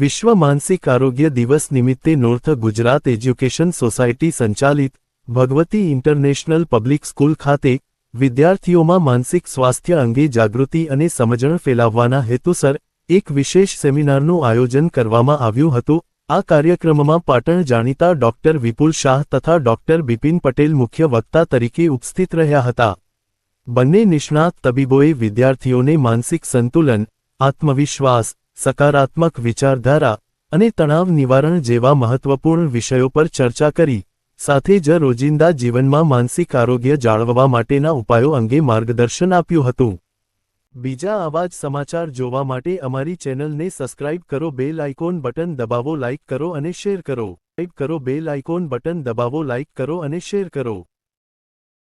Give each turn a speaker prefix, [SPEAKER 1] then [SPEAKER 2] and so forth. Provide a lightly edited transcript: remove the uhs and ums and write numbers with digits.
[SPEAKER 1] વિશ્વ માનસિક આરોગ્ય દિવસ નિમિત્તે નોર્થ ગુજરાત એજ્યુકેશન સોસાયટી સંચાલિત ભગવતી ઇન્ટરનેશનલ પબ્લિક સ્કૂલ ખાતે વિદ્યાર્થીઓમાં માનસિક સ્વાસ્થ્ય અંગે જાગૃતિ અને સમજણ ફેલાવવાના હેતુસર એક વિશેષ સેમિનારનું આયોજન કરવામાં આવ્યું હતું। આ કાર્યક્રમમાં પાટણ જાણીતા ડોક્ટર વિપુલ શાહ તથા ડોક્ટર બિપિન પટેલ મુખ્ય વક્તા તરીકે ઉપસ્થિત રહ્યા હતા। બંને નિષ્ણાત તબીબોએ વિદ્યાર્થીઓને માનસિક સંતુલન, આત્મવિશ્વાસ, સકારાત્મક વિચારધારા અને તણાવ નિવારણ જેવા મહત્વપૂર્ણ વિષયો પર ચર્ચા કરી, સાથે જ રોજિંદા જીવનમાં માનસિક આરોગ્ય જાળવવા માટેના ઉપાયો અંગે માર્ગદર્શન આપ્યું હતું। બીજા આવા જ સમાચાર જોવા માટે અમારી ચેનલને સબસ્ક્રાઇબ કરો, બેલ આઇકોન બટન દબાવો, લાઇક કરો અને શેર કરો। બેલ આઇકોન બટન દબાવો, લાઇક કરો અને શેર કરો।